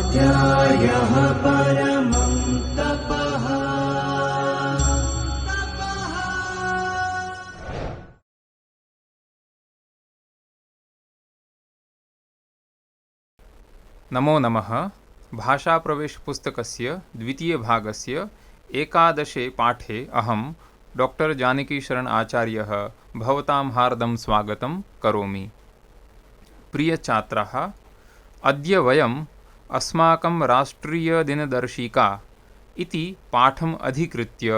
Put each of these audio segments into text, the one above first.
स्वाध्यायः परमं तपः। नमो नमः। भाषाप्रवेशपुस्तकस्य द्वितीयभागस्य एकादशे पाठे अहं डॉक्टर जानकीशरण आचार्यः भवतां हार्दं स्वागतं करोमि। प्रियछात्राः, अद्य वयम् अस्माकं राष्ट्रीयदिनदर्शिका इति पाठम् अधिकृत्य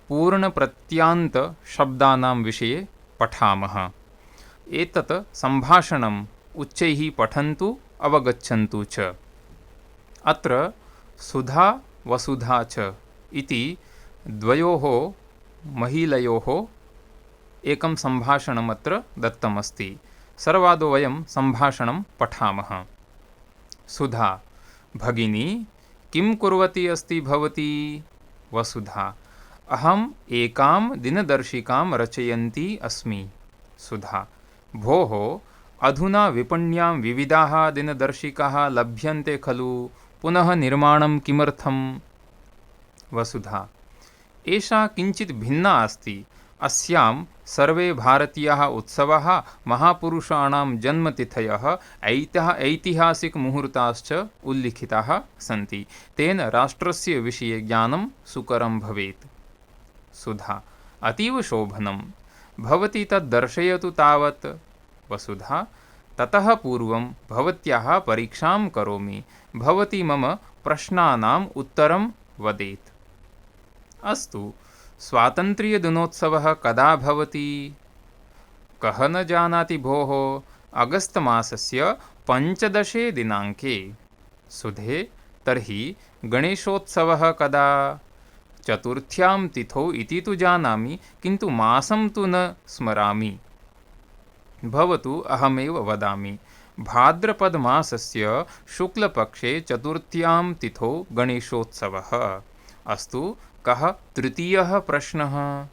पूर्णप्रत्ययान्तशब्दानां विषये पठामः। एतत् सम्भाषणम् उच्चैः पठन्तु अवगच्छन्तु च। अत्र सुधा वसुधा च इति द्वयोः महिलयोः एकं सम्भाषणम् अत्र दत्तमस्ति। सर्वादौ वयं सम्भाषणं पठामः। सुधा: भगिनी, किं कुर्वती अस्ति भवती? वसुधा: अहम् एकां दिनदर्शिकां रचयन्ती अस्मि। सुधा: भोः, अधुना विपण्यां विविधाः दिनदर्शिकाः लभ्यन्ते खलु, पुनः निर्माणं किमर्थम्? वसुधा: एषा किञ्चित् भिन्ना अस्ति। अस्यां सर्वे भारतीयाः उत्सवाः, महापुरुषाणां जन्मतिथयः, ऐतिहासिकमुहूर्ताश्च उल्लिखिताः सन्ति। तेन राष्ट्रस्य विषये ज्ञानं सुकरं भवेत्। सुधा: अतीव शोभनं। भवती तद् दर्शयतु तावत्। वसुधा: ततः पूर्वं भवत्याः परीक्षां करोमि। भवती मम प्रश्नानाम् उत्तरं वदेत्। अस्तु, स्वातन्त्र्यदिनोत्सवः कदा भवति? कः न जानाति भोः, अगस्त मासस्य 15 दिनाङ्के। सुधे: तर्हि गणेशोत्सवः कदा? चतुर्थ्यां तिथौ इति तु जानामि, किन्तु मासं तु न स्मरामि। भवतु, अहमेव वदामि। भाद्रपदमासस्य शुक्लपक्षे चतुर्थ्यां तिथौ गणेशोत्सवः। अस्तु, कः तृतीयः प्रश्नः?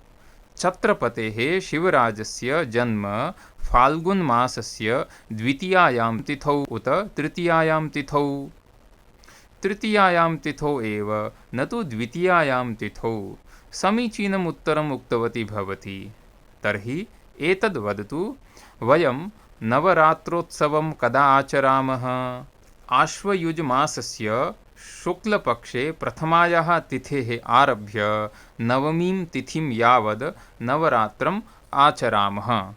छत्रपतेः शिवराजस्य जन्म फाल्गुनमासस्य द्वितीयायां तिथौ उत तृतीयायां तिथौ? तृतीयायां तिथौ एव, न तु द्वितीयायां तिथौ। समीचीनम् उत्तरम् उक्तवती भवती। तर्हि एतद् वदतु, वयं नवरात्रोत्सवं कदा आचरामः? आश्वयुजमासस्य शुक्लपक्षे प्रथमायाः तिथेः आरभ्य नवमीं तिथिं यावद् नवरात्रम् आचरामः।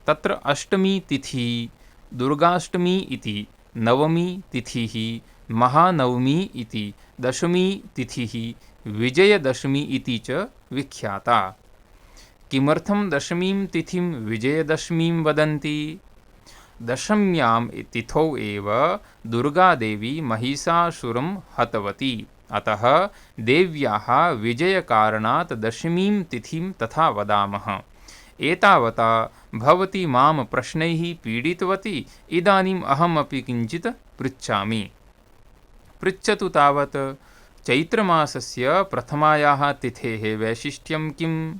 तत्र अष्टमी तिथिः दुर्गाष्टमी इति, नवमी तिथिः महानवमी इति, दशमी तिथिः विजयदशमी इति च विख्याता। किमर्थं दशमीं तिथिं विजयदशमीं वदन्ति? दशम्यां तिथौ एव दुर्गादेवी महिषासुरं हतवती। अतः देव्याः विजयकारणात् दशमीं तिथिं तथा वदामः। एतावता भवती मां प्रश्नैः पीडितवती। इदानीम् अहमपि किञ्चित् पृच्छामि। पृच्छतु तावत्। चैत्रमासस्य प्रथमायाः तिथेः वैशिष्ट्यं किम्?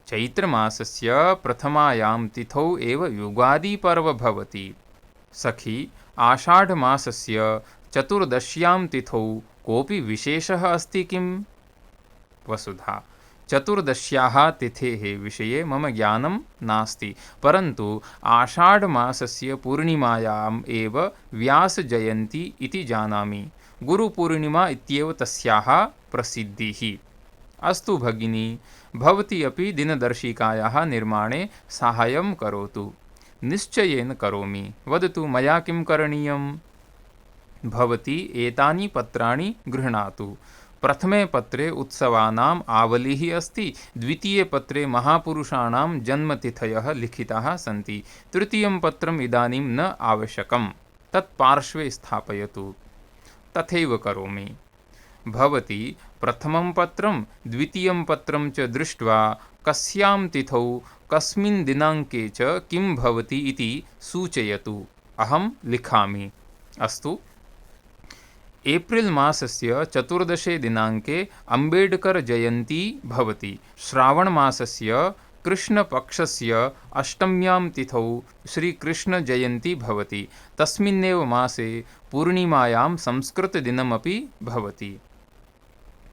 चैत्रमासस्य प्रथमायां तिथौ एव युगादिपर्व भवति। सखी, आषाढमासस्य चतुर्दश्यां तिथौ कोऽपि विशेषः अस्ति किम्? वसुधा: चतुर्दश्याः तिथेः विषये मम ज्ञानं नास्ति, परन्तु आषाढमासस्य पूर्णिमायाम् एव व्यासजयन्ती इति जानामि। गुरुपूर्णिमा इत्येव तस्याः प्रसिद्धिः। अस्तु भगिनी, भवती अपि दिनदर्शिकायाः निर्माणे साहाय्यं करोतु। निश्चयेन करोमि। वदतु, मया किं करणीयम्? भवती एतानि पत्राणि गृह्णातु। प्रथमे पत्रे उत्सवानाम् आवलिः अस्ति। द्वितीये पत्रे महापुरुषाणां जन्मतिथयः लिखिताः सन्ति। तृतीयं पत्रम् इदानीं न आवश्यकं, तत् पार्श्वे स्थापयतु। तथैव करोमि। भवती प्रथमं पत्रं द्वितीयं पत्रं च दृष्ट्वा कस्यां तिथौ कस्मिन् दिनाङ्के च किं भवति इति सूचयतु। अहं लिखामि। अस्तु। एप्रिल् मासस्य 14 दिनाङ्के अम्बेड्कर् जयन्ती भवति। श्रावणमासस्य कृष्णपक्षस्य अष्टम्यां तिथौ श्रीकृष्णजयन्ती भवति। तस्मिन्नेव मासे पूर्णिमायां संस्कृतदिनमपि भवति।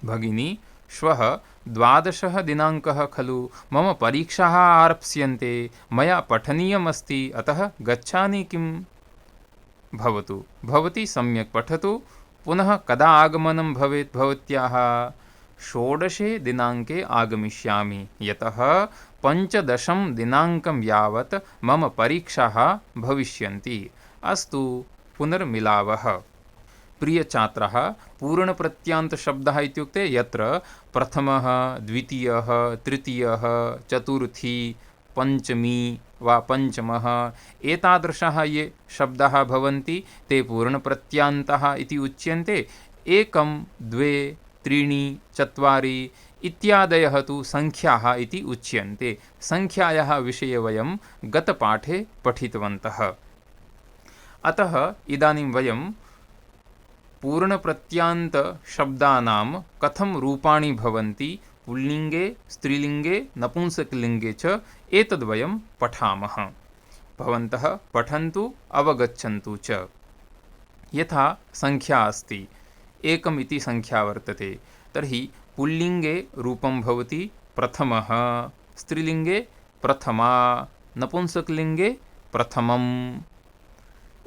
भगिनी, श्वः 12 दिनाङ्कः खलु, मम परीक्षाः आरप्स्यन्ते, मया पठनीयमस्ति, अतः गच्छामि किम्? भवतु, भवती सम्यक् पठतु। पुनः कदा आगमनं भवेत् भवत्याः? 16 दिनाङ्के आगमिष्यामि, यतः 15 दिनाङ्कं यावत् मम परीक्षाः भविष्यन्ति। अस्तु, पुनर्मिलावः। प्रियछात्राः, पूर्णप्रत्ययान्तशब्दः इत्युक्ते यत्र प्रथमः, द्वितीयः, तृतीयः, चतुर्थी, पञ्चमी वा पञ्चमः एतादृशाः ये शब्दाः भवन्ति ते पूर्णप्रत्ययान्तः इति उच्यन्ते। 1, 2, 3, 4 इत्यादयः तु संख्याः इति उच्यन्ते। संख्यायाः विषये वयं गतपाठे पठितवन्तः। अतः इदानीं वयं पूर्णप्रत्ययान्त शब्दानां कथं रूपाणि भवन्ति, पुल्लिङ्गे, स्त्रीलिङ्गे, नपुंसकलिङ्गे च एतद्वयं पठामः। भवन्तः पठन्तु, अवगच्छन्तु च। यथा संख्या अस्ति, 1 इति संख्या वर्तते, तर्हि पुल्लिङ्गे रूपं भवति प्रथमः, स्त्रीलिङ्गे प्रथमा, नपुंसकलिङ्गे प्रथमम्।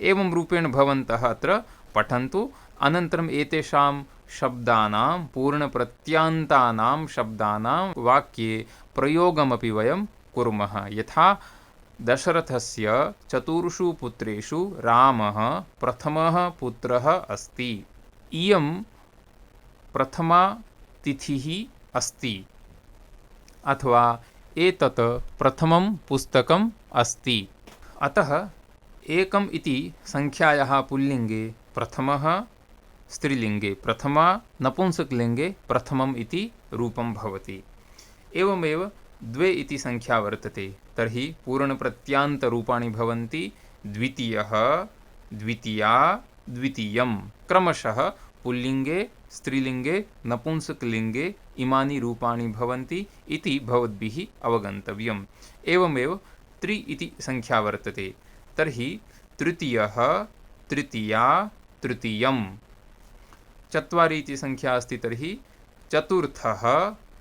एवं रूपेण भवन्तः अत्र पठन्तु। अनन्तरम् एतेषां शब्दानां, पूर्णप्रत्ययान्तानां शब्दानां वाक्ये प्रयोगमपि वयं कुर्मः। यथा दशरथस्य 4 पुत्रेषु रामः प्रथमः पुत्रः अस्ति। इयं प्रथमा तिथिः अस्ति, अथवा एतत् प्रथमं पुस्तकम् अस्ति। अतः 1 इति संख्यायाः पुल्लिङ्गे प्रथमः, स्त्रीलिङ्गे प्रथमा, नपुंसकलिङ्गे प्रथमम् इति रूपं भवति। एवमेव 2 इति संख्या वर्तते, तर्हि पूर्णप्रत्ययान्तरूपाणि भवन्ति द्वितीयः, द्वितीया, द्वितीयं। क्रमशः पुल्लिङ्गे, स्त्रीलिङ्गे, नपुंसकलिङ्गे इमानि रूपाणि भवन्ति इति भवद्भिः अवगन्तव्यम्। एवमेव 3 इति संख्या वर्तते, तर्हि तृतीयः, तृतीया, तृतीयं। 4 इति संख्या अस्ति, तर्हि चतुर्थः,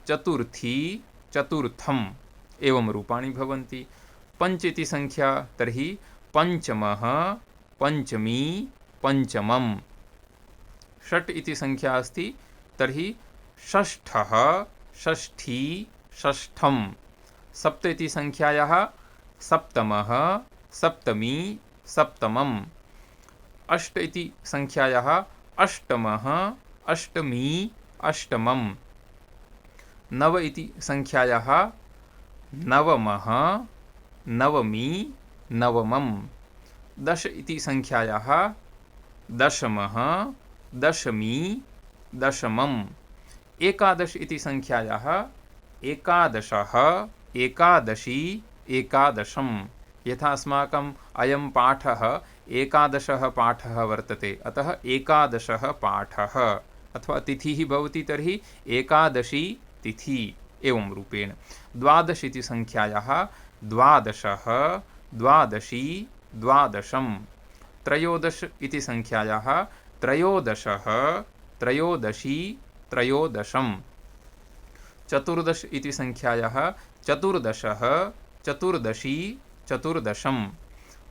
चतुर्थी, चतुर्थम्। एवं रूपाणि भवन्ति। 5 इति संख्या, तर्हि पञ्चमः, पञ्चमी, पञ्चमम्। 6 इति संख्या अस्ति, तर्हि षष्ठः, षष्ठी, षष्ठम्। 7 इति संख्यायाः सप्तमः, सप्तमी, सप्तमम्। 8 इति संख्यायाः अष्टमः, अष्टमी, अष्टमम्। 9 इति संख्यायाः नवमः, नवमी, नवमम्। 10 इति संख्यायाः दशमः, दशमी, दशमम्। 11 इति संख्यायाः एकादशः, एकादशी, एकादशम्। यथा अस्माकम् अयं पाठः एकादशः पाठः वर्तते, अतः एकादशः पाठः अथवा तिथिः भवति, तर्हि एकादशी तिथि। एवं रूपेण 12 इति संख्यायाः द्वादशः, द्वादशी, द्वादशम्। 13 इति संख्यायाः त्रयोदशः, त्रयोदशी, त्रयोदशम्। 14 इति संख्यायाः चतुर्दशः, चतुर्दशी, चतुर्दशम्।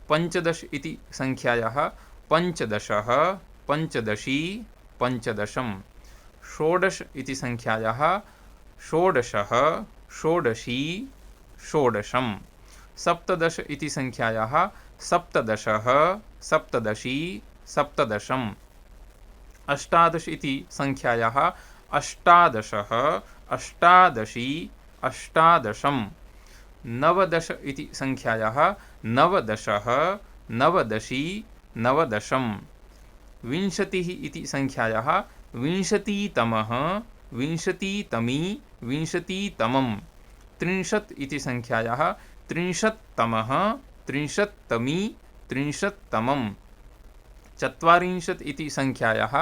15 इति संख्यायाः पञ्चदशः, पञ्चदशी, पञ्चदशम्। 16 इति संख्यायाः षोडशः, षोडशी, षोडशम्। 17 इति संख्यायाः सप्तदशः, सप्तदशी, सप्तदशम्। 18 इति संख्यायाः अष्टादशः, अष्टादशी, अष्टादशम्। 19 इति संख्यायाः नवदशः, नवदशी, नवदशम्। 20 इति संख्यायाः विंशतितमः, विंशतितमी, विंशतितमम्। 30 इति संख्यायाः त्रिंशत्तमः, त्रिंशत्तमी, त्रिंशत्तमम्। 40 इति संख्यायाः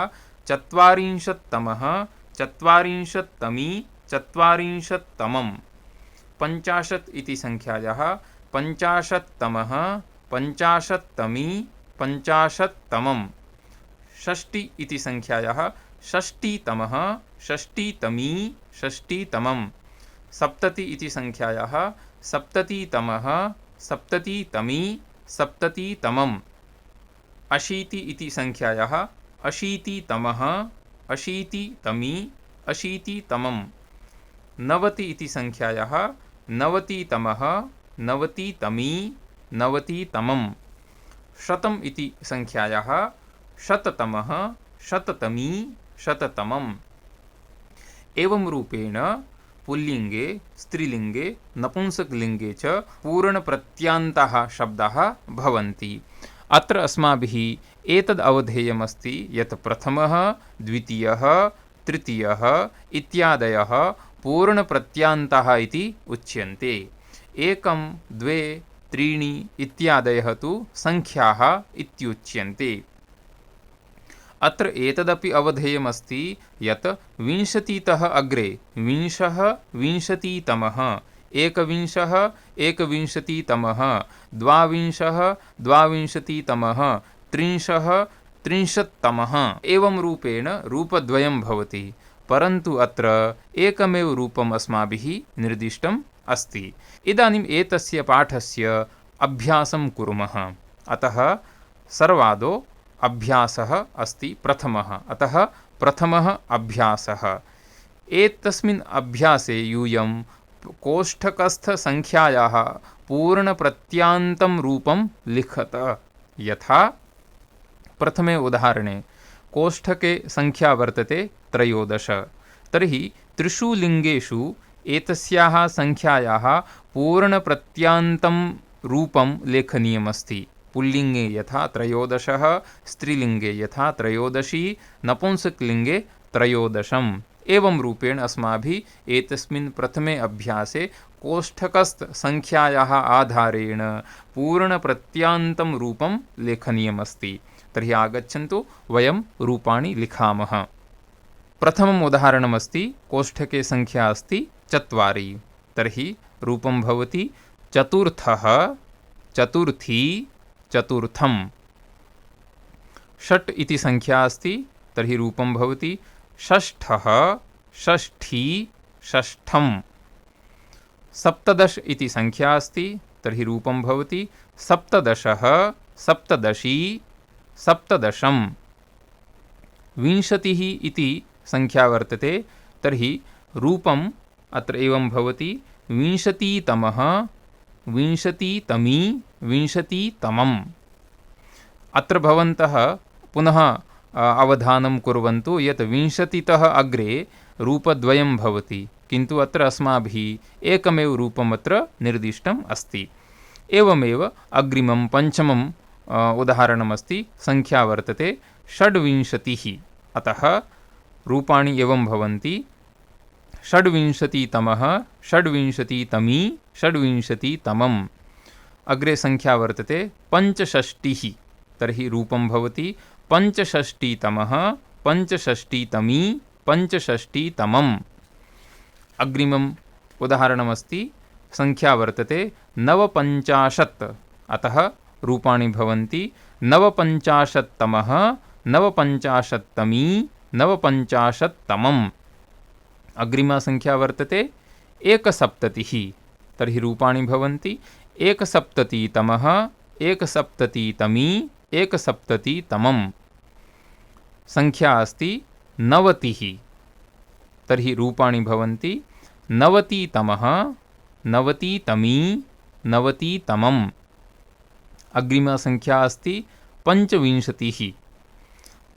चत्वारिंशत्तमः, चत्वारिंशत्तमी, चत्वारिंशत्तमम्। 50 इति संख्यायाः 50तमः 50तमी 50तमम्। 60 इति संख्यायाः 60तमः 60तमी 60तमम्। 70 इति संख्यायाः 70तमः 70तमी 70तमम्। 80 इति संख्यायाः 80तमः 80तमी 80तमम्। 90 इति संख्यायाः 90तमः 90तमी 90तमम्। 100 इति संख्यायाः 100तमः 100तमी 100तमम्। एवं रूपेण पुल्लिङ्गे, स्त्रीलिङ्गे, नपुंसकलिङ्गे च पूर्णप्रत्यान्ताः शब्दाः भवन्ति। अत्र अस्माभिः एतद् अवधेयमस्ति यत् प्रथमः, द्वितीयः, तृतीयः इत्यादयः पूर्णप्रत्यान्ताः इति उच्यन्ते। 1, 2, 3 इत्यादयः तु संख्याः इत्युच्यन्ते। अत्र एतदपि अवधेयमस्ति यत् 20तः अग्रे 20, 20तमः, 21, 21तमः, 22, 22तमः, 30, 30तमः एवं रूपेण रूपद्वयं भवति। परन्तु अत्र एकमेव रूपम् अस्माभिः निर्दिष्टम् अस्ति। इदानीम् एतस्य पाठस्य अभ्यासं कुर्मः। अतः सर्वादौ अभ्यासः अस्ति प्रथमः। अतः प्रथमः अभ्यासः। एतस्मिन् अभ्यासे यूयं कोष्ठकस्थसंख्यायाः पूर्णप्रत्यान्तं रूपं लिखत। यथा प्रथमे उदाहरणे कोष्ठके संख्या वर्तते 13। तर्हि त्रिषु लिङ्गेषु एतस्याः संख्यायाः पूर्णप्रत्यान्तं रूपं लेखनीयमस्ति। पुल्लिङ्गे यथा 13, स्त्रीलिङ्गे यथा 13, नपुंसकलिङ्गे 13। एवं रूपेण अस्माभिः एतस्मिन् प्रथमे अभ्यासे कोष्ठकस्थसंख्यायाः आधारेण पूर्णप्रत्यान्तं रूपं लेखनीयमस्ति। तर्हि आगच्छन्तु वयं रूपाणि लिखामः। प्रथमम् उदाहरणमस्ति कोष्ठके संख्या अस्ति 4। तर्हि रूपं भवति चतुर्थः, चतुर्थी, चतुर्थम्। 6 इति संख्या अस्ति। तर्हि रूपं भवति षष्ठः, षष्ठी, षष्ठम्। 17 इति संख्या अस्ति। तर्हि रूपं भवति सप्तदशः, सप्तदशी, सप्तदशम्। 20 इति संख्या वर्तते। तर्हि रूपम् अत्र एवं भवति 20तमः, 20तमी, 20तमम्। अत्र भवन्तः पुनः अवधानं कुर्वन्तु यत् 20तः अग्रे रूपद्वयं भवति, किन्तु अत्र अस्माभिः एकमेव रूपम् अत्र निर्दिष्टम् अस्ति। एवमेव अग्रिमं पञ्चमम् उदाहरणमस्ति। संख्या वर्तते 26। अतः रूपाणि एवं भवन्ति 26तमः, 26तमी, 26तमम्। अग्रे संख्या वर्तते 65। तर्हि रूपं भवति 65तमः, 65तमी, 65तमम्। अग्रिमम् उदाहरणमस्ति। संख्या वर्तते 59। अतः रूपाणि भवन्ति 59तमः, 59तमी, 59तमम्। अग्रिमा संख्या वर्तते 71। तर्हि रूपाणि भवन्ति 71तमः, 71तमी, 71तमम्। संख्या अस्ति 90। तर्हि रूपाणि भवन्ति 90तमः, 90तमी, 90तमम्। अग्रिमा संख्या अस्ति 25।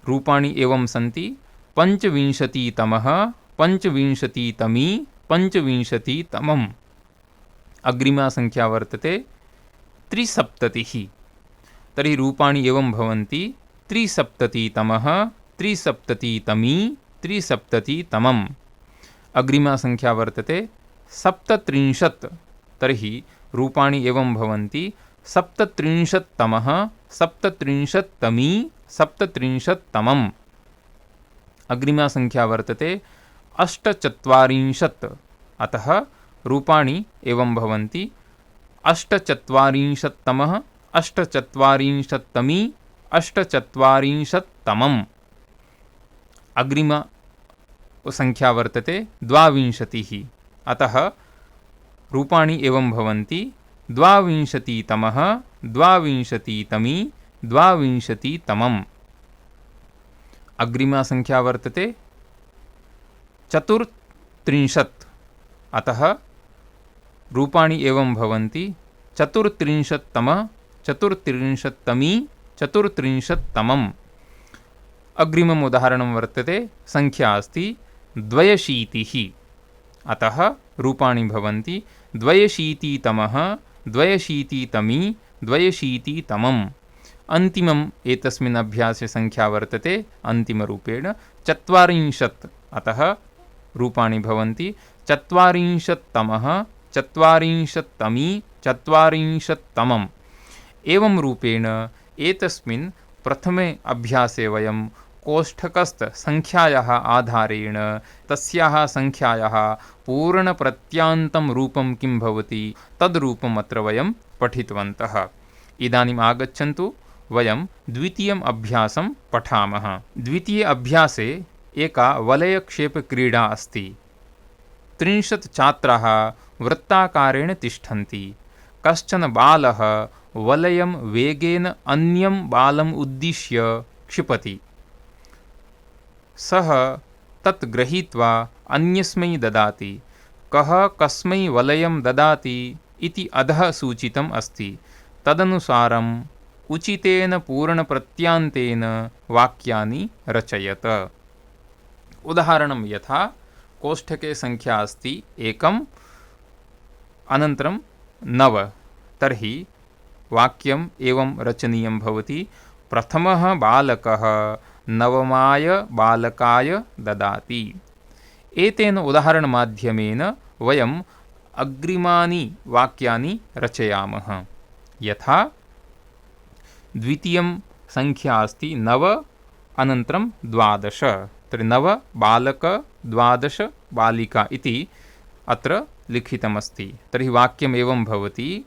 रूपाणि एवं सन्ति 25तमः, 25तमी, 25तमम्। अग्रिमा संख्या वर्तते 73। तर्हि रूपाणि एवं भवन्ति 73तमः, 73तमी, 73तमम्। अग्रिमा संख्या वर्तते 37। तर्हि रूपाणि एवं भवन्ति 37तमः, 37तमी, 37तमम्। अग्रिमा संख्या वर्तते 48। अतः रूपाणि एवं भवन्ति अष्टचत्वारिंशत्तमः, अष्टचत्वारिंशत्तमी, अष्टचत्वारिंशत्तमम्। अग्रिम संख्या वर्तते द्वाविंशतिः। अतः रूपाणि एवं भवन्ति द्वाविंशतितमः, द्वाविंशतितमी, द्वाविंशतितमम्। अग्रिमा संख्या वर्तते चतुर्त्रिंशत्। अतः रूपाणि एवं भवन्ति चतुर्त्रिंशत्तमः, चतुर्त्रिंशत्तमी, चतुर्त्रिंशत्तमम्। अग्रिमम् उदाहरणं वर्तते, संख्या अस्ति द्वयशीतिः। अतः रूपाणि भवन्ति द्वयशीतितमः, द्वयशीतितमी, द्वयशीतितमम्। अन्तिमम् एतस्मिन् अभ्यासे संख्या वर्तते अन्तिमरूपेण चत्वारिंशत्। अतः रूपाणि भवन्ति चत्वारिंशत्तमः, चत्वारिंशत्तमी, चत्वारिंशत्तमम्। एवं रूपेण एतस्मिन् प्रथमे अभ्यासे वयं कोष्ठकस्थ संख्यायाः आधारेण तस्याः संख्यायाः पूर्णप्रत्यान्तं रूपं किं भवति तद्रूपम् अत्र वयं पठितवन्तः। इदानीम् आगच्छन्तु वयं द्वितीयम् अभ्यासं पठामः। द्वितीये अभ्यासे एका वलयक्षेपक्रीडा अस्ति। 30 छात्राः वृत्ताकारेण तिष्ठन्ति। कश्चन बालः वलयं वेगेन अन्यं बालम् उद्दिश्य क्षिपति। सः तत् गृहीत्वा अन्यस्मै ददाति। कः कस्मै वलयं ददाति इति अधः सूचितम् अस्ति। तदनुसारम् उचितेन पूर्णप्रत्यान्तेन वाक्यानि रचयत। उदाहरणं यथा कोष्ठके संख्या अस्ति 1 अनन्तरं 9। तर्हि वाक्यम् एवं रचनीयं भवति। प्रथमः बालकः नवमाय बालकाय ददाति। एतेन उदाहरणमाध्यमेन वयम् अग्रिमानि वाक्यानि रचयामः। यथा द्वितीयं संख्या अस्ति 9 अनन्तरं 12। तर्हि 9 बालक 12 बालिका इति अत्र लिखितमस्ति। तर्हि वाक्यम् एवं भवति,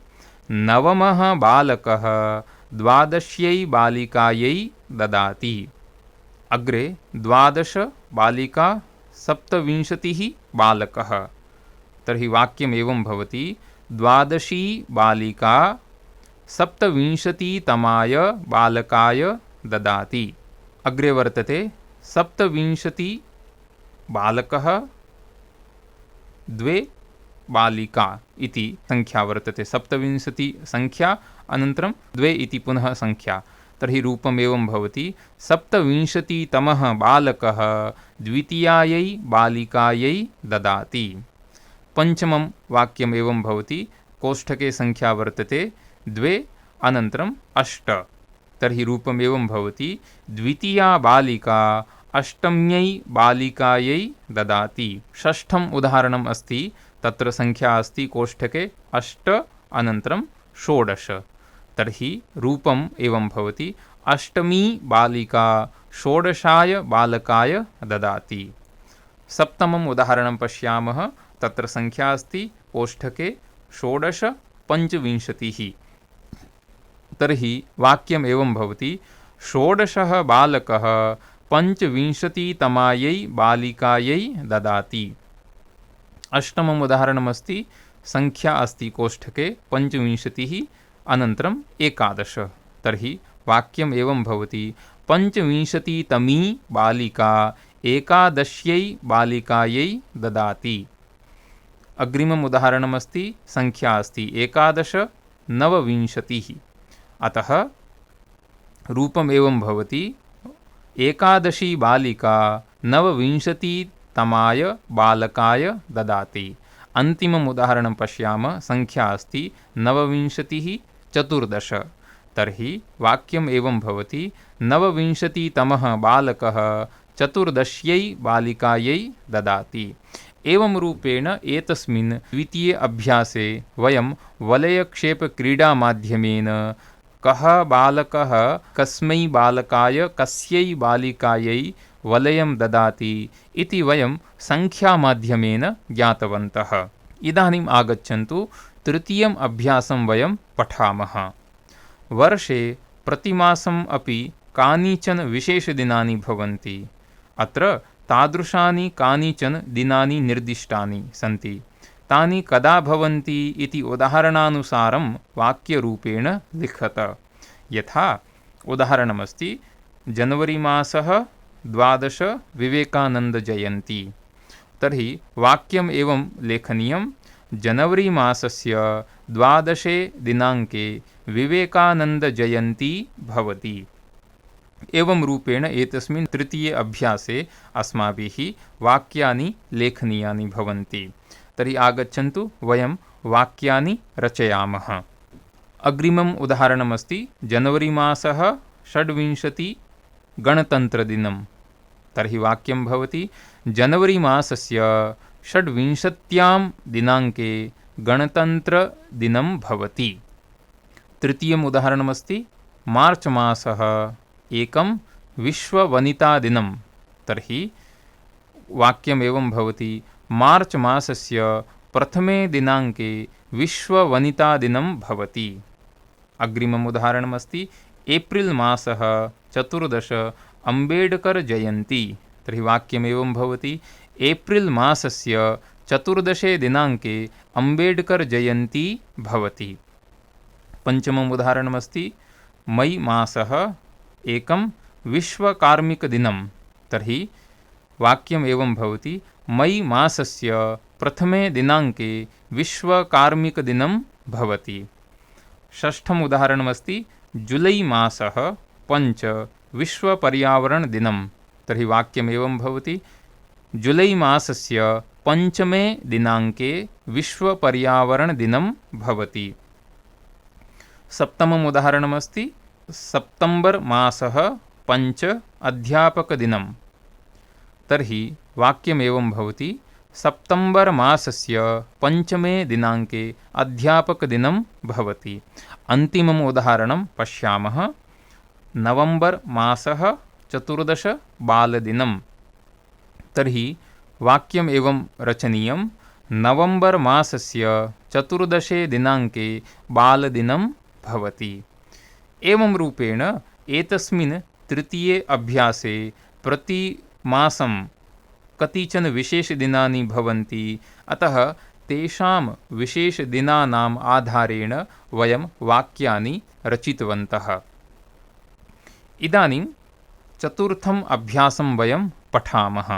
नवमः बालकः 12 बालिकायै ददाति। अग्रे 12 बालिका 27 बालकः। तर्हि वाक्यम् एवं भवति, 12 बालिका 27तमाय बालकाय ददाति। अग्रे वर्तते 27 बालकः 2 बालिका इति संख्या वर्तते। 27 संख्या अनन्तरं 2 इति पुनः संख्या। तर्हि रूपम् एवं भवति, 27तमः बालकः द्वितीयायै बालिकायै ददाति। पञ्चमं वाक्यम् एवं भवति, कोष्ठके संख्या वर्तते 2 अनन्तरं 8। तर्हि रूपम् एवं भवति, द्वितीया बालिका अष्टम्यै बालिकायै ददाति। षष्ठम् उदाहरणम् अस्ति, तत्र संख्या अस्ति कोष्ठके 8 अनन्तरं 16। तर्हि रूपम् एवं भवति, अष्टमी बालिका 16 बालकाय ददाति। सप्तमम् उदाहरणं पश्यामः, तत्र संख्या अस्ति कोष्ठके 16 25। तर्हि वाक्यम् एवं भवति, 16 बालकः 25तमायै बालिकायै ददाति। अष्टमम् उदाहरणमस्ति, संख्या अस्ति कोष्ठके 25 अनन्तरं 11। तर्हि वाक्यम् एवं भवति, 25तमी बालिका 11 बालिकायै ददाति। अग्रिमम् उदाहरणमस्ति, संख्या अस्ति 11 29। अतः रूपम् एवं भवति, 11 बालिका 29तमाय बालकाय ददाति। अन्तिमम् उदाहरणं पश्यामः, संख्या अस्ति 29 14। तर्हि वाक्यम् एवं भवति, 29तमः बालकः 14 बालिकायै ददाति। एवं रूपेण एतस्मिन् द्वितीये अभ्यासे वयं वलयक्षेपक्रीडामाध्यमेन कः बालकः कस्मै बालकाय कस्यै बालिकायै वलयं ददाति इति वयं संख्यामाध्यमेन ज्ञातवन्तः। इदानीम् आगच्छन्तु तृतीयम् अभ्यासं वयं पठामः। वर्षे प्रतिमासम् अपि कानिचन विशेषदिनानि भवन्ति। अत्र तादृशानि कानिचन दिनानि निर्दिष्टानि सन्ति। तानि कदा भवन्ति इति उदाहरणानुसारं वाक्यरूपेण लिखत। यथा उदाहरणमस्ति जनवरी मासः 12 विवेकानन्दजयन्ती। तर्हि वाक्यम् एवं लेखनीयं जनवरी मासस्य 12 दिनाङ्के विवेकानन्दजयन्ती भवति। एवं रूपेण एतस्मिन् तृतीये अभ्यासे अस्माभिः वाक्यानि लेखनीयानि भवन्ति। तर्हि आगच्छन्तु वयं वाक्यानि रचयामः। अग्रिमम् उदाहरणमस्ति जनवरी मासः 26 गणतन्त्रदिनं। तर्हि वाक्यं भवति जनवरी मासस्य 26 दिनाङ्के गणतन्त्रदिनं भवति। तृतीयम् उदाहरणमस्ति मार्च मासः 1 विश्ववनितादिनं। तर्हि वाक्यम् एवं भवति मार्च मासस्य 1 दिनाङ्के विश्ववनितादिनं भवति। अग्रिमम् उदाहरणमस्ति एप्रिल मासः 14 अम्बेडकर जयन्ती। तर्हि वाक्यम् एवं भवति एप्रिल मासस्य 14 दिनाङ्के अम्बेडकर जयन्ती भवति। पञ्चमम् उदाहरणमस्ति मई मासः 1 विश्वकार्मिकदिनं। तर्हि वाक्यम् एवं भवति मई मासस्य 1 दिनाङ्के विश्वकार्मिकदिनं भवति। षष्ठम् उदाहरणमस्ति जुलै मासः 5 विश्वपर्यावरणदिनं। तर्हि वाक्यम् एवं भवति जुलै मासस्य 5 दिनाङ्के विश्वपर्यावरणदिनं भवति। सप्तमम् उदाहरणमस्ति सेप्टेम्बर् मासः 5 अध्यापकदिनं। तर्हि वाक्यम् एवं भवति सेप्टेम्बर् मासस्य 5 दिनाङ्के अध्यापकदिनं भवति। अन्तिमम् उदाहरणं पश्यामः नवम्बर् मासः 14 बालदिनं। तर्हि वाक्यम् एवं रचनीयं नवम्बर् मासस्य 14 दिनाङ्के बालदिनं भवति। एवं रूपेण एतस्मिन् तृतीये अभ्यासे प्रतिमासं कतिचन विशेषदिनानि भवन्ति। अतः तेषां विशेषदिनानाम् आधारेण वयं वाक्यानि रचितवन्तः। इदानीं चतुर्थम् अभ्यासं वयं पठामः।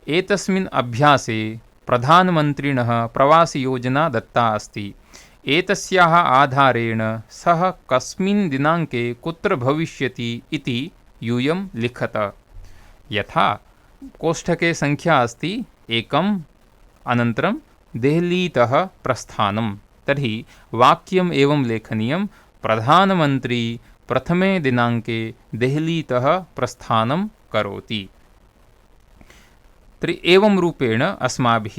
एतस्मिन् अभ्यासे प्रधानमन्त्रिणः प्रवासयोजना दत्ता अस्ति। एतस्याः आधारेण सः कस्मिन् दिनाङ्के कुत्र भविष्यति इति यूयं लिखत। यथा कोष्ठके संख्या अस्ति 1, अनन्तरं देहलीतः प्रस्थानं। तर्हि वाक्यम् एवं लेखनीयं प्रधानमन्त्री 1 दिनाङ्के देहलीतः प्रस्थानं करोति। तर्हि एवं रूपेण अस्माभिः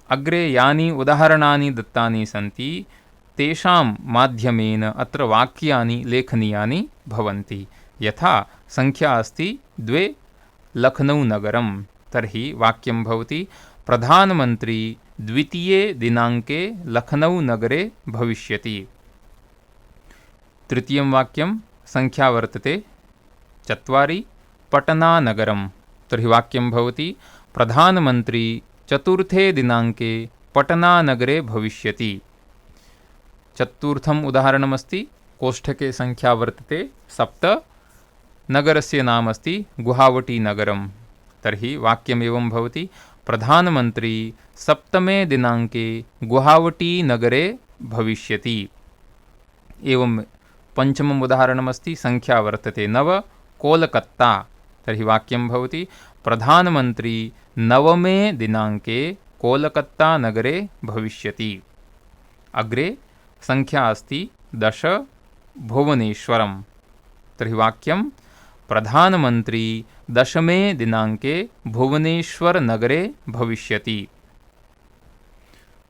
अग्रे यानि उदाहरणानि दत्तानि सन्ति तेषां माध्यमेन अत्र वाक्यानि लेखनीयानि भवन्ति। यथा संख्या अस्ति 2 लखनौनगरं। तर्हि वाक्यं भवति प्रधानमन्त्री 2 दिनाङ्के लखनौनगरे भविष्यति। तृतीयं वाक्यं संख्या वर्तते 4 पटनानगरं। तर्हि वाक्यं भवति प्रधानमन्त्री 4 दिनाङ्के पटनानगरे भविष्यति। चतुर्थम् उदाहरणमस्ति कोष्ठके संख्या वर्तते 7, नगरस्य नाम अस्ति गुवाहाटीनगरं। तर्हि वाक्यम् एवं भवति प्रधानमन्त्री 7 दिनाङ्के गुवाहाटीनगरे भविष्यति। एवं पञ्चमम् उदाहरणमस्ति संख्या वर्तते 9, कोलकत्ता। तर्हि वाक्यं भवति प्रधानमन्त्री 9 दिनाङ्के कोलकत्तानगरे भविष्यति। अग्रे संख्या अस्ति 10, भुवनेश्वरं। तर्हि वाक्यं प्रधानमन्त्री 10 दिनाङ्के भुवनेश्वरनगरे भविष्यति।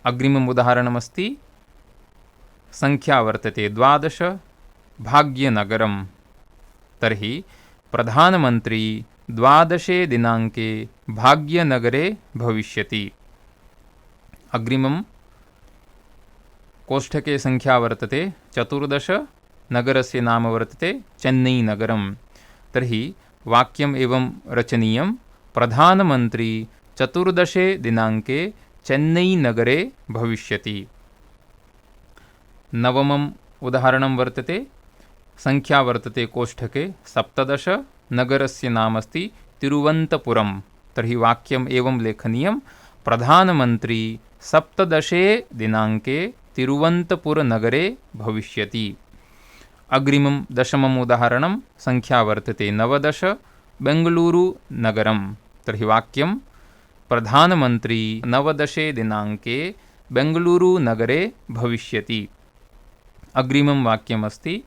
अग्रिमम् उदाहरणमस्ति संख्या वर्तते 12, भाग्यनगरं। तर्हि प्रधानमन्त्री 12 दिनाङ्के भाग्यनगरे भविष्यति। अग्रिमं कोष्ठके संख्या वर्तते 14, नगरस्य नाम वर्तते चेन्नैनगरं। तर्हि वाक्यम् एवं रचनीयं, प्रधानमन्त्री 14 दिनाङ्के चेन्नैनगरे भविष्यति। नवमम् उदाहरणं वर्तते, संख्या वर्तते कोष्ठके 17, नगरस्य नाम अस्ति तिरुवन्तपुरं। तर्हि वाक्यम् एवं लेखनीयं, प्रधानमन्त्री 17 दिनाङ्के तिरुवन्तपुरनगरे भविष्यति। अग्रिमं दशमम् उदाहरणं, संख्या वर्तते 19, बेङ्गलूरुनगरं। तर्हि वाक्यं, प्रधानमन्त्री 19 दिनाङ्के बेङ्गलूरुनगरे भविष्यति। अग्रिमं वाक्यमस्ति,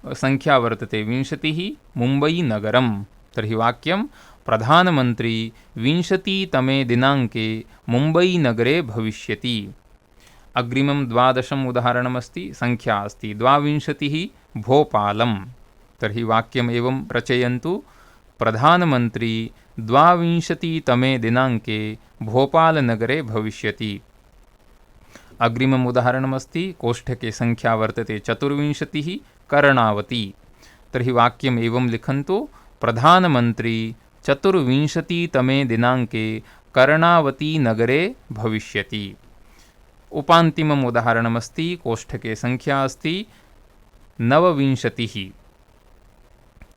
संख्या वर्तते 20, मुम्बैनगरं। तर्हि वाक्यं, प्रधानमन्त्री 20तमे दिनाङ्के मुम्बैनगरे भविष्यति। अग्रिमं 12 उदाहरणमस्ति, संख्या अस्ति 22, भोपालं। तर्हि वाक्यम् एवं रचयन्तु, प्रधानमन्त्री 22तमे दिनाङ्के भोपालनगरे भविष्यति। अग्रिमम् उदाहरणमस्ति, कोष्ठके संख्या वर्तते 24, कर्णावती। तर्हि वाक्यम् एवं लिखन्तु, प्रधानमन्त्री 24तमे दिनाङ्के कर्णावतीनगरे भविष्यति। उपान्तिमम् उदाहरणमस्ति, कोष्ठके संख्या अस्ति 29,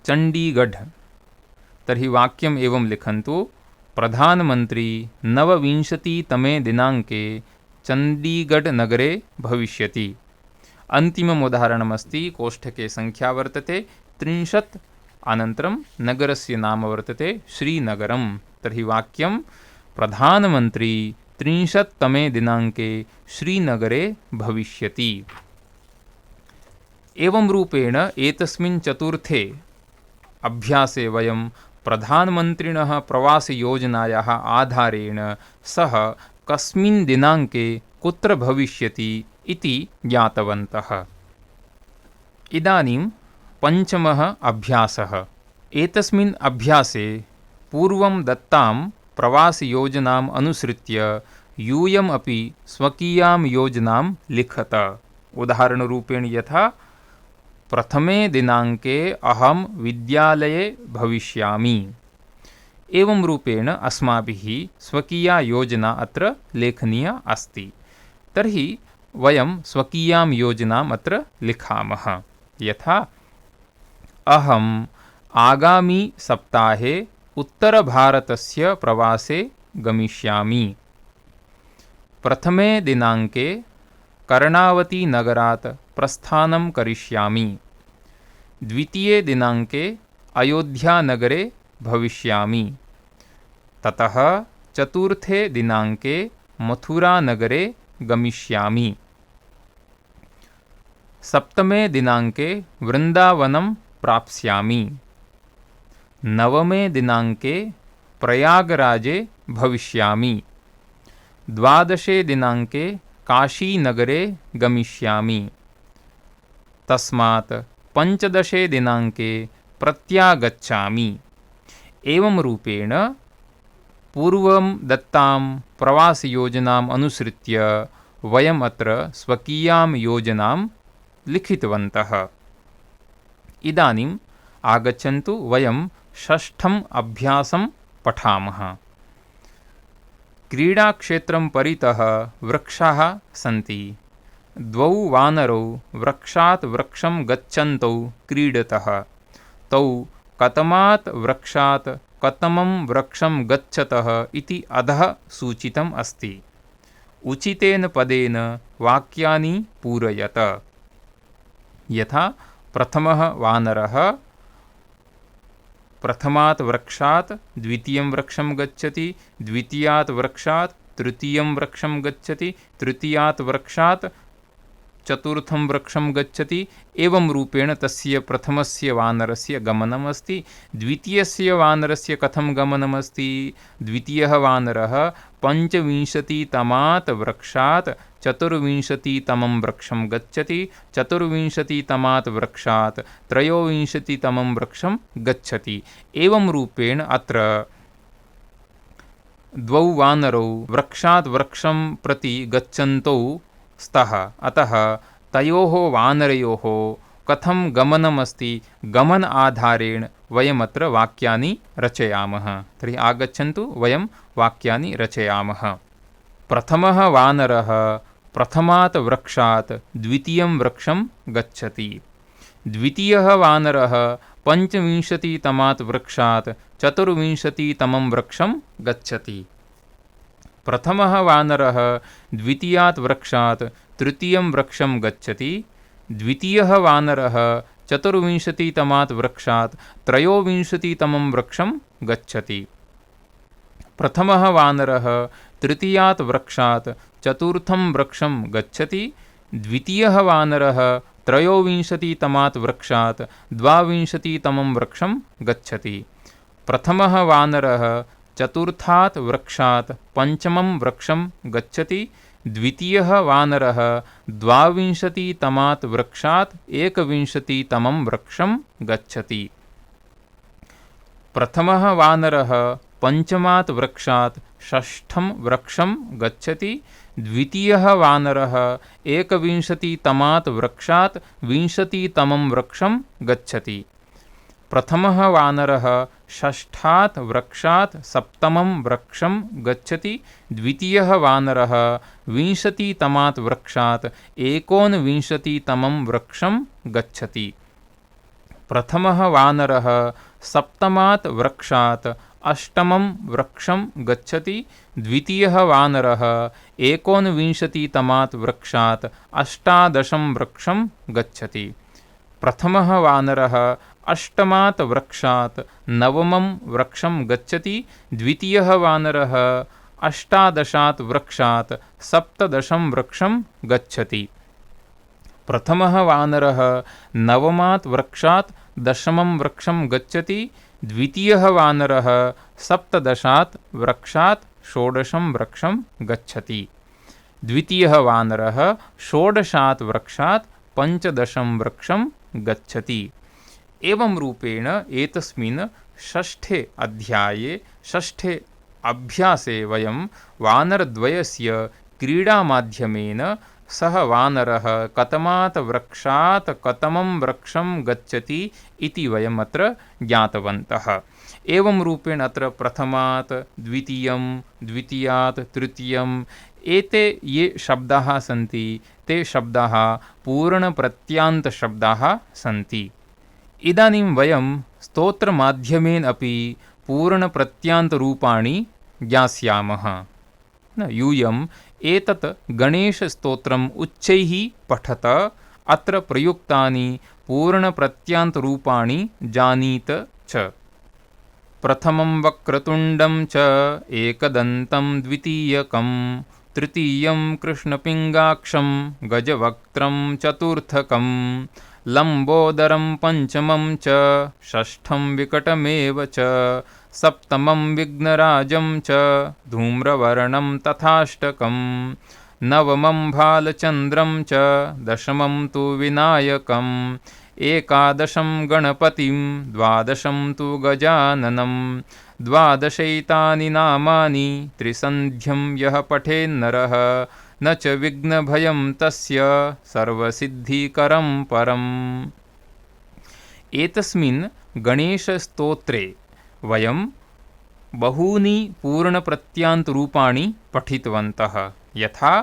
चण्डीगढ। तर्हि वाक्यम् एवं लिखन्तु, प्रधानमन्त्री 29तमे दिनाङ्के चण्डीगढनगरे भविष्यति। अन्तिमम् उदाहरणमस्ति, कोष्ठके संख्या वर्तते 30, अनन्तरं नगरस्य नाम वर्तते श्रीनगरं। तर्हि वाक्यं, प्रधानमन्त्री 30तमे दिनाङ्के श्रीनगरे भविष्यति। एवं रूपेण एतस्मिन् चतुर्थे अभ्यासे वयं प्रधानमन्त्रिणः प्रवासयोजनायाः आधारेण सः कस्मिन् दिनाङ्के कुत्र भविष्यति इति ज्ञातवन्तः। इदानीं पञ्चमः अभ्यासः। एतस्मिन् अभ्यासे पूर्वं दत्तां प्रवासयोजनाम् अनुसृत्य यूयम् अपि स्वकीयां योजनां लिखत। उदाहरणरूपेण यथा, प्रथमे दिनाङ्के अहं विद्यालये भविष्यामि। एवं रूपेण अस्माभिः स्वकीया योजना अत्र लेखनीया अस्ति। तर्हि वयं स्वकीयां योजनाम् अत्र लिखामः। यथा, अहम् आगामी सप्ताहे उत्तरभारतस्य प्रवासे गमिष्यामि। प्रथमे दिनाङ्के कर्णावतीनगरात् प्रस्थानं करिष्यामि। द्वितीये दिनाङ्के अयोध्यानगरे भविष्यामि। ततः चतुर्थे दिनाङ्के मथुरानगरे गमिष्यामि। सप्तमे दिनाङ्के वृन्दावनं प्राप्स्यामि। नवमे दिनाङ्के प्रयागराजे भविष्यामि। 12 दिनाङ्के काशीनगरे गमिष्यामि। तस्मात् 15 दिनाङ्के प्रत्यागच्छामि। एवं रूपेण पूर्वं दत्तां प्रवासयोजनाम् अनुसृत्य वयम् अत्र स्वकीयां योजनां लिखितवन्तः। इदानीम् आगच्छन्तु वयं षष्ठम् अभ्यासं पठामः। क्रीडाक्षेत्रं परितः वृक्षाः सन्ति। 2 वानरौ वृक्षात् वृक्षं गच्छन्तौ क्रीडतः। तौ कतमात् वृक्षात् कतमं वृक्षं गच्छतः इति अधः सूचितम् अस्ति। उचितेन पदेन वाक्यानि पूरयत। यथा, प्रथमः वानरः प्रथमात् वृक्षात् द्वितीयं वृक्षं गच्छति, द्वितीयात् वृक्षात् तृतीयं वृक्षं गच्छति, तृतीयात् वृक्षात् चतुर्थं वृक्षं गच्छति। एवं रूपेण तस्य प्रथमस्य वानरस्य गमनमस्ति। द्वितीयस्य वानरस्य कथं गमनमस्ति? द्वितीयः वानरः 25तमात् वृक्षात् 24तमं वृक्षं गच्छति, 24तमात् वृक्षात् 23तमं वृक्षं गच्छति। एवं रूपेण अत्र द्वौ वानरौ वृक्षात् वृक्षं प्रति गच्छन्तौ स्तः। अतः तयोः वानरयोः कथं गमनमस्ति, गमन आधारेण वयमत्र वाक्यानि रचयामः। तर्हि आगच्छन्तु वयं वाक्यानि रचयामः। प्रथमः वानरः प्रथमात् वृक्षात् द्वितीयं वृक्षं गच्छति। द्वितीयः वानरः पञ्चविंशतितमात् वृक्षात् चतुर्विंशतितमं वृक्षं गच्छति। प्रथमः वानरः द्वितीयात् वृक्षात् तृतीयं वृक्षं गच्छति। द्वितीयः वानरः चतुर्विंशतितमात् वृक्षात् त्रयोविंशतितमं वृक्षं गच्छति। प्रथमः वानरः तृतीयात् वृक्षात् चतुर्थं वृक्षं गच्छति। द्वितीयः वानरः त्रयोविंशतितमात् वृक्षात् द्वाविंशतितमं वृक्षं गच्छति। प्रथमः वानरः चतुर्थात् वृक्षात् पञ्चमं वृक्षं गच्छति। द्वितीयः वानरः द्वाविंशतितमात् वृक्षात् एकविंशतितमं वृक्षं गच्छति। प्रथमः वानरः पञ्चमात् वृक्षात् षष्ठं वृक्षं गच्छति। द्वितीयः वानरः एकविंशतितमात् वृक्षात् विंशतितमं वृक्षं गच्छति। प्रथमः वानरः षष्ठात् वृक्षात् सप्तमं वृक्षं गच्छति। द्वितीयः वानरः विंशतितमात् वृक्षात् एकोनविंशतितमं वृक्षं गच्छति। प्रथमः वानरः सप्तमात् वृक्षात् अष्टमं वृक्षं गच्छति। द्वितीयः वानरः एकोनविंशतितमात् वृक्षात् अष्टादशं वृक्षं गच्छति। प्रथमः वानरः अष्टमात् वृक्षात् नवमं वृक्षं गच्छति। द्वितीयः वानरः अष्टादशात् वृक्षात् सप्तदशं वृक्षं गच्छति। प्रथमः वानरः नवमात् वृक्षात् दशमं वृक्षं गच्छति। द्वितीयः वानरः सप्तदशात् वृक्षात् षोडशं वृक्षं गच्छति। द्वितीयः वानरः षोडशात् वृक्षात् पञ्चदशं वृक्षं गच्छति। एवं रूपेण एतस्मिन् षष्ठे अध्याये षष्ठे अभ्यासे वयं वानरद्वयस्य क्रीडामाध्यमेन सः वानरः कतमात् वृक्षात् कतमं वृक्षं गच्छति इति वयम् अत्र ज्ञातवन्तः। एवं रूपेण अत्र प्रथमात् द्वितीयं, द्वितीयात् तृतीयम् एते ये शब्दाः सन्ति ते शब्दाः पूर्णप्रत्यान्तशब्दाः सन्ति। इदानीं वयं स्तोत्रमाध्यमेन अपि पूर्णप्रत्यान्तरूपाणि ज्ञास्यामः। यूयम् एतत् गणेशस्तोत्रम् उच्चैः पठत अत्र प्रयुक्तानि पूर्णप्रत्यान्तरूपाणि जानीत च। प्रथमं वक्रतुण्डं च एकदन्तं द्वितीयकं तृतीयं कृष्णपिङ्गाक्षं गजवक्त्रं चतुर्थकं लम्बोदरं पञ्चमं च षष्ठं विकटमेव च सप्तमं विघ्नराजं च धूम्रवर्णं तथाष्टकं नवमं भालचन्द्रं च दशमं तु विनायकम् एकादशं गणपतिं द्वादशं तु गजाननं द्वादशैतानि नामानि त्रिसन्ध्यं यः पठेन्नरः न च विघ्नभयं तस्य सर्वसिद्धिकरं परम्। एतस्मिन् गणेशस्तोत्रे वयं बहूनि पूर्णप्रत्यान्तरूपाणि पठितवन्तः। यथा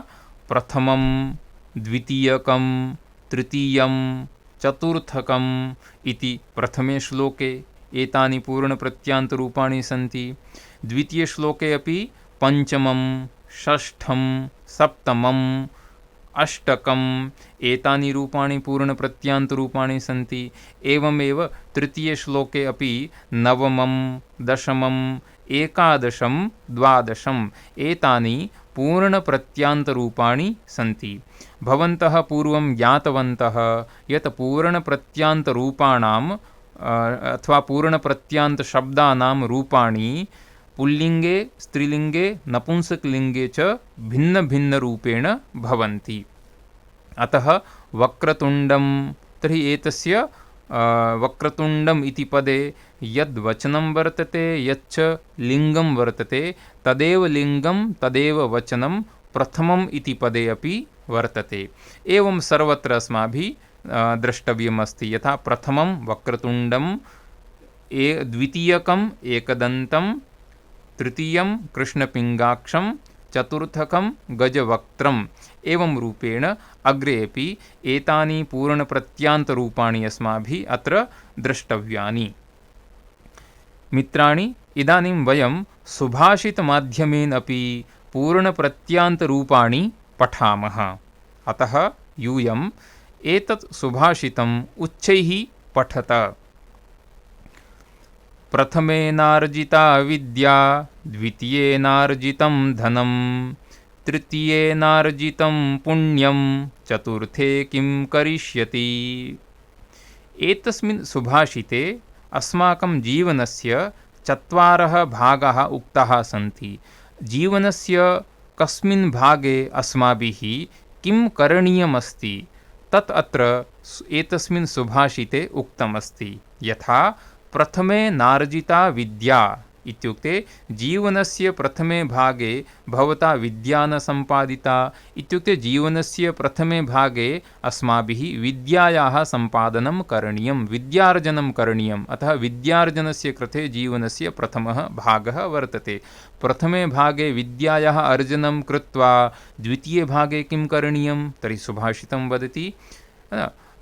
प्रथमं, द्वितीयकं, तृतीयं, चतुर्थकम् इति प्रथमे श्लोके एतानि पूर्णप्रत्यान्तरूपाणि सन्ति। द्वितीयश्लोके अपि पञ्चमं, षष्ठं, सप्तमम्, अष्टकम् एतानि रूपाणि पूर्णप्रत्यान्तरूपाणि सन्ति। एवमेव तृतीयश्लोके अपि नवमं, दशमं, एकादशं, द्वादशम् एतानि पूर्णप्रत्यान्तरूपाणि सन्ति। भवन्तः पूर्वं ज्ञातवन्तः यत् पूर्णप्रत्यान्तरूपाणाम् अथवा पूर्णप्रत्यान्तशब्दानां रूपाणि पुल्लिङ्गे, स्त्रीलिङ्गे, नपुंसकलिङ्गे च भिन्नभिन्नरूपेण भवन्ति। अतः वक्रतुण्डं तर्हि एतस्य वक्रतुण्डम् इति पदे यद्वचनं वर्तते यच्च लिङ्गं वर्तते तदेव लिङ्गं तदेव वचनं प्रथमम् इति पदे अपि वर्तते। एवं सर्वत्र अस्माभिः द्रष्टव्यमस्ति। यथा प्रथमं वक्रतुण्डं, द्वितीयकम् एकदन्तं, तृतीयं कृष्णपिङ्गाक्षं, चतुर्थकं गजवक्त्रम्। एवं रूपेण अग्रेपि एतानि पूर्णप्रत्ययान्तरूपाणि अस्माभिः अत्र द्रष्टव्यानि। मित्राणि, इदानीं वयं सुभाषितमाध्यमेन अपि पूर्णप्रत्ययान्तरूपाणि पठामः। अतः यूयम् एतत् सुभाषितम् उच्चैः पठत। प्रथमेनार्जिता विद्या, द्वितीयेनार्जितं धनं, तृतीयेनार्जितं पुण्यं, चतुर्थे किं करिष्यति। एतस्मिन् सुभाषिते अस्माकं जीवनस्य चत्वारः भागाः उक्ताः सन्ति। जीवनस्य कस्मिन् भागे अस्माभिः किं करणीयमस्ति तत् अत्र एतस्मिन् सुभाषिते उक्तमस्ति। यथा प्रथमे नार्जिता विद्या इत्युक्ते जीवनस्य प्रथमे भागे भवता विद्या न सम्पादिता, इत्युक्ते जीवनस्य प्रथमे भागे अस्माभिः विद्यायाः सम्पादनं करणीयं, विद्यार्जनं करणीयम्। अतः विद्यार्जनस्य कृते जीवनस्य प्रथमः भागः वर्तते। प्रथमे भागे विद्यायाः अर्जनं कृत्वा द्वितीये भागे किं करणीयं तर्हि सुभाषितं वदति।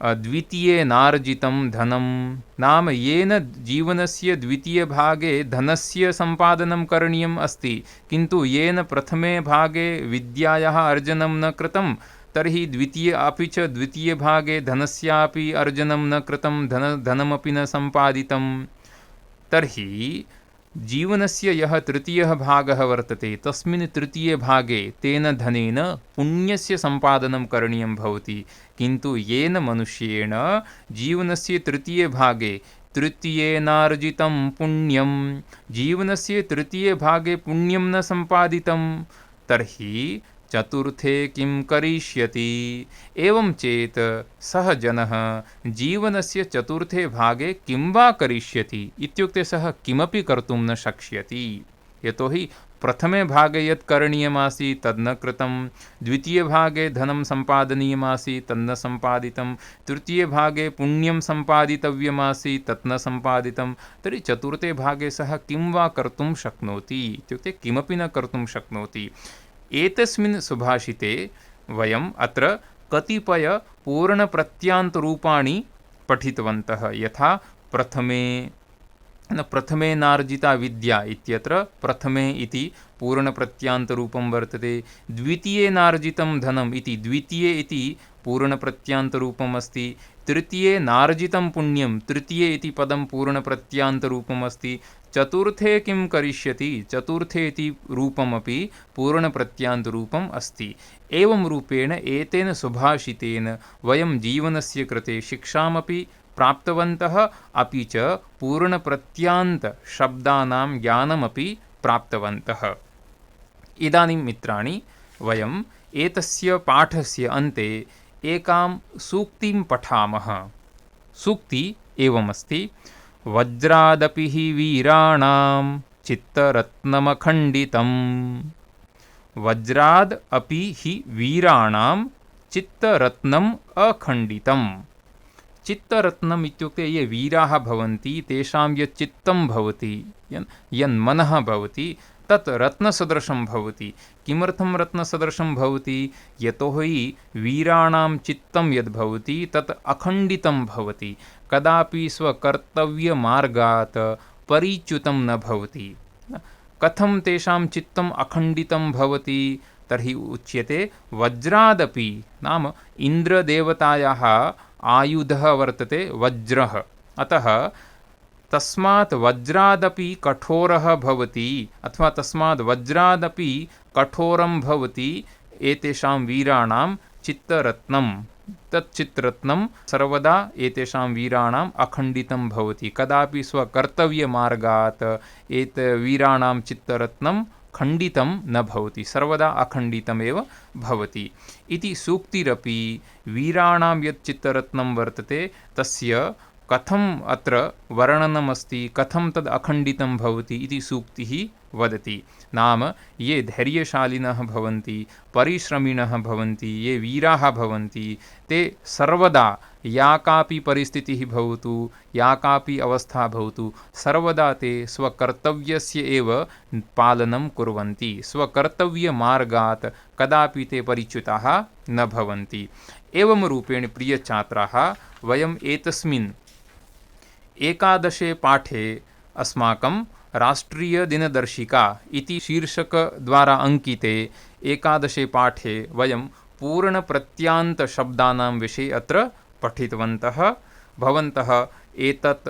द्वितीये नार्जितं धनं नाम येन जीवनस्य द्वितीयभागे धनस्य सम्पादनं करणीयम् अस्ति, किन्तु येन प्रथमे भागे विद्यायाः अर्जनं न कृतं तर्हि अपि च द्वितीयभागे धनस्यापि अर्जनं न कृतं, धनमपि न सम्पादितं, तर्हि जीवनस्य यः तृतीयः भागः वर्तते तस्मिन् तृतीयभागे तेन धनेन पुण्यस्य सम्पादनं करणीयं भवति। किन्तु येन मनुष्येण जीवनस्य तृतीयभागे तृतीयेनार्जितं पुण्यं, जीवनस्य तृतीयभागे पुण्यं न सम्पादितं तर्हि चतुर्थे किं करिष्यति। एवं चेत् सः जनः जीवनस्य चतुर्थे भागे किं वा करिष्यति इत्युक्ते सः किमपि कर्तुं न शक्ष्यति। यतोहि प्रथमे भागे यत् करणीयमासीत् तद् न कृतं, द्वितीयभागे धनं सम्पादनीयमासीत् तन्न सम्पादितं, तृतीयभागे पुण्यं सम्पादितव्यमासीत् तत् न सम्पादितं, तर्हि चतुर्थे भागे सः किं वा कर्तुं शक्नोति इत्युक्ते किमपि न कर्तुं शक्नोति। एतस्मिन् सुभाषिते वयम् अत्र कतिपय पूर्णप्रत्ययान्तरूपाणि पठितवन्तः। यथा प्रथमे नार्जिता विद्या इत्यत्र प्रथमे इति पूर्णप्रत्ययान्तरूपं वर्तते। द्वितीये नार्जितं धनम् इति द्वितीये इति पूर्णप्रत्ययान्तरूपम् अस्ति। तृतीये नार्जितं पुण्यं तृतीये इति पदं पूर्णप्रत्ययान्तरूपम् अस्ति। चतुर्थे किं करिष्यति चतुर्थे इति रूपमपि पूर्णप्रत्ययान्तरूपम् अस्ति। एवं रूपेण एतेन सुभाषितेन वयं जीवनस्य कृते शिक्षामपि प्राप्तवन्तः, अपि च पूर्णप्रत्ययान्तशब्दानां ज्ञानमपि प्राप्तवन्तः। इदानीं मित्राणि, वयम् एतस्य पाठस्य अन्ते एकां सूक्तिं पठामः। सूक्ति एवमस्ति: वज्रादपि हि वीराणां चित्तरत्नमखण्डितम्। वज्राद् अपि हि वीराणां चित्तरत्नम् अखण्डितम्। चित्तरत्नम् इत्युक्ते ये वीराः भवन्ति तेषां यत् चित्तं भवति, यन्मनः भवति तत् रत्नसदृशं भवति। किमर्थं रत्नसदृशं भवति? यतोहि वीराणां चित्तं यद् भवति तत् अखण्डितं भवति, कदापि स्वकर्तव्यमार्गात् परिच्युतं न भवति। कथं तेषां चित्तम् अखण्डितं भवति? तर्हि उच्यते वज्रादपि, नाम इन्द्रदेवतायाः आयुधः वर्तते वज्रः। अतः तस्मात् वज्रादपि कठोरः भवति, अथवा तस्मात् वज्रादपि कठोरं भवति एतेषां वीराणां चित्तरत्नं। तत् चित्तरत्नं सर्वदा एतेषां वीराणाम् अखण्डितं भवति, कदापि स्वकर्तव्यमार्गात् वीराणां चित्तरत्नं खण्डितं न भवति, सर्वदा अखण्डितमेव भवति इति सूक्तिरपि वीराणां यत् चित्तरत्नं वर्तते तस्य कथम् अत्र वर्णनमस्ति, कथं तद् अखण्डितं भवति इति सूक्तिः वदति। नाम ये धैर्यशालिनः भवन्ति, परिश्रमिणः भवन्ति, ये वीराः भवन्ति, ते सर्वदा या कापि परिस्थितिः भवतु, या कापि अवस्था भवतु, सर्वदा ते स्वकर्तव्यस्य एव पालनं कुर्वन्ति। स्वकर्तव्यमार्गात् कदापि ते परिच्युताः न भवन्ति। एवं रूपेण प्रियछात्राः, वयम् एतस्मिन् एकादशे पाठे अस्माकं राष्ट्रीयदिनदर्शिका इति शीर्षकद्वारा अङ्किते एकादशे पाठे वयं पूर्णप्रत्यान्तशब्दानां विषये अत्र पठितवन्तः। भवन्तः एतत्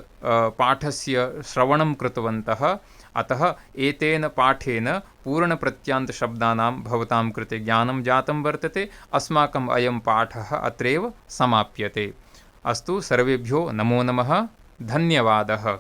पाठस्य श्रवणं कृतवन्तः, अतः एतेन पाठेन पूर्णप्रत्यान्तशब्दानां भवतां कृते ज्ञानं जातं वर्तते। अस्माकम् अयं पाठः अत्रैव समाप्यते। अस्तु, सर्वेभ्यो नमो नमः, धन्यवादः।